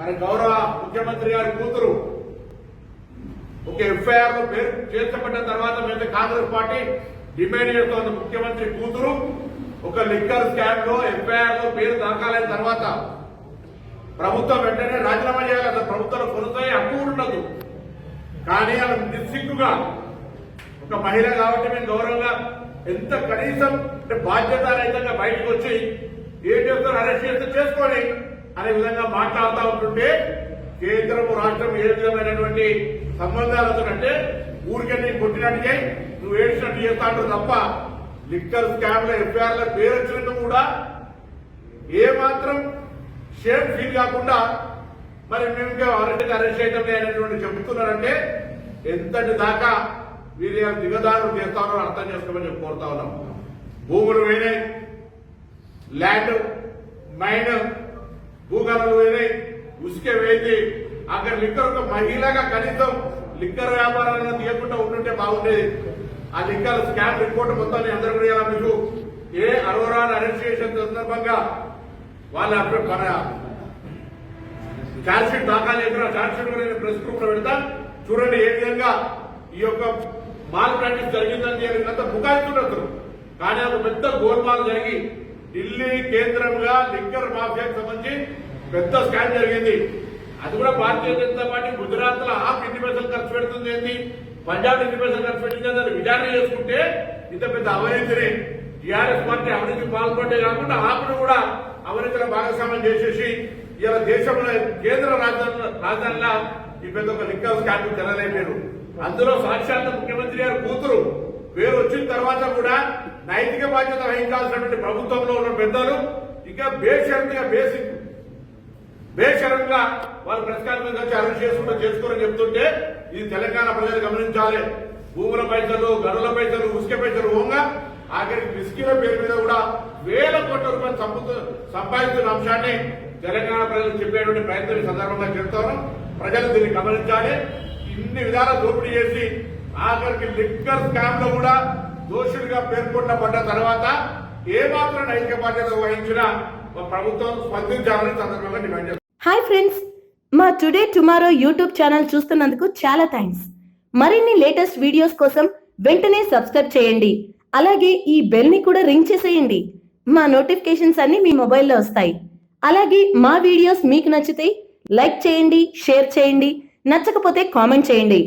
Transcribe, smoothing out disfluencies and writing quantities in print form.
మరి గౌరవ ముఖ్యమంత్రి గారి కూతురు ఒక ఎఫ్ఐఆర్ లో పేరు చేర్చబడ్డ తర్వాత మేము కాంగ్రెస్ పార్టీ డిమాండ్ చేస్తోంది. ముఖ్యమంత్రి కూతురు ఒక లిక్కర్ స్కామ్ లో ఎఫ్ఐఆర్ లో పేరు దాఖలైన తర్వాత ప్రభుత్వం వెంటనే రాజీనామా చేయాలి. అసలు ప్రభుత్వంలో కొనసాగే హక్కు ఉండదు. కానీ అలా నిస్సిగ్గుగా ఒక మహిళ కాబట్టి మేము గౌరవంగా ఎంత కనీసం బాధ్యతారహితంగా బయటకు వచ్చి ఏం చేస్తారు అరెస్ట్ చేస్తే చేసుకొని అనే విధంగా మాట్లాడుతూ ఉంటుంటే కేంద్రం రాష్ట్రం ఏ విధమైనటువంటి సంబంధాలతో అంటే ఊరికే నేను కొట్టినట్టుగా నువ్వు ఏడ్చినట్టు చేస్తా ఉంటావు తప్ప లిక్కర్ స్కామ్ లో ఎఫ్ఐఆర్ లో పేరు వచ్చినట్టు కూడా ఏ మాత్రం షేమ్ ఫీల్ కాకుండా మరి మేము ఇంకా అరెస్ట్ చేయడం అనేటువంటి చెబుతున్నారంటే ఎంతటి దాకా వీరు దిగదారులు చేస్తారో అర్థం చేసుకోమని చెప్పి కోరుతా ఉన్నాం. భూములు పోయినాయి, ల్యాండ్ మైన్ భూగర్భాలు పోయినాయి, ఉసుకే వేయింది. అక్కడ లిక్కర్ ఒక మహిళగా కనీసం లిక్కర్ వ్యాపారాలను తీయకుండా ఉంటుంటే బాగుండేది. ఆ లిక్కర్ స్కామ్ రిపోర్ట్ మొత్తం అందరూ కూడా మీకు ఏ అరోరాను అరెస్ట్ చేసిన సందర్భంగా వాళ్ళ మన ఛార్జ్ షీట్ దాఖలు చేసిన ఛార్జ్ షీట్ కూడా ప్రెస్ గ్రూప్ లో పెడతా. చూడండి ఏ విధంగా ఈ యొక్క మాల్ ప్రాక్టీస్ జరిగిందని జరిగినంత బుకాయిస్తున్నారు. కానీ ఒక పెద్ద గోల్మాల్ జరిగి ఢిల్లీ కేంద్రంగా లిక్కర్ మాఫియాకు సంబంధించి పెద్ద స్కామ్ జరిగింది. అది కూడా భారతీయ జనతా పార్టీ గుజరాత్ లో ఆప్ ఎన్ని పైసలు ఖర్చు పెడుతుంది ఏంటి, పంజాబ్ ఎన్ని పైసలు ఖర్చు పెట్టింది అని విచారణ చేసుకుంటే ఇంత పెద్ద అవినీతిని టీఆర్ఎస్ పార్టీ అవినీతి పాల్పడే కాకుండా ఆప్ను కూడా అవినీతిలో భాగస్వామ్యం చేసేసి ఇలా దేశంలో కేంద్ర రాజధానిలో ఈ పెద్ద ఒక లిక్కర్ స్కామ్ తెరలేపారు. అందులో సాక్షాత్ ముఖ్యమంత్రి గారి కూతురు పేరు వచ్చిన తర్వాత కూడా నైతిక బాధ్యత వహించాల్సినటువంటి ప్రభుత్వంలో ఉన్న పెద్దలు ఇంకా బేషరంగా వాళ్ళు ప్రెస్ కాన్ఫరెన్స్ వచ్చి అరెస్ట్ చేసుకుంటూ చేసుకోరని చెప్తుంటే ఇది తెలంగాణ ప్రజలు గమనించాలి. భూముల పైసలు, గనుల పైసలు, ఉసుక పైసలు ఓంగా ఆఖరికి బిస్కీల పేరు మీద కూడా వేల కోట్ల రూపాయలు సంపాదిస్తున్న అంశాన్ని తెలంగాణ ప్రజలు చెప్పేటువంటి ప్రయత్నం ఈ సందర్భంగా చెప్తాను. ప్రజలు దీన్ని గమనించాలి. ఇన్ని విధాల దోపిడీ చేసి ఆఖరికి లిక్కర్ స్కామ్ లో కూడా దోషులుగా పేర్కొనబడ్డ తర్వాత ఏమాత్రం నైతిక బాధ్యత వహించిన ప్రభుత్వం స్పందించాలని సందర్భంగా డిమాండ్ చేస్తారు. హాయ్ ఫ్రెండ్స్, మా టుడే టుమారో యూట్యూబ్ ఛానల్ చూస్తున్నందుకు చాలా థ్యాంక్స్. మరిన్ని లేటెస్ట్ వీడియోస్ కోసం వెంటనే సబ్స్క్రైబ్ చేయండి. అలాగే ఈ బెల్ ని కూడా రింగ్ చేసేయండి. మా నోటిఫికేషన్స్ అన్ని మీ మొబైల్లో వస్తాయి. అలాగే మా వీడియోస్ మీకు నచ్చితే లైక్ చేయండి, షేర్ చేయండి, నచ్చకపోతే కామెంట్ చేయండి.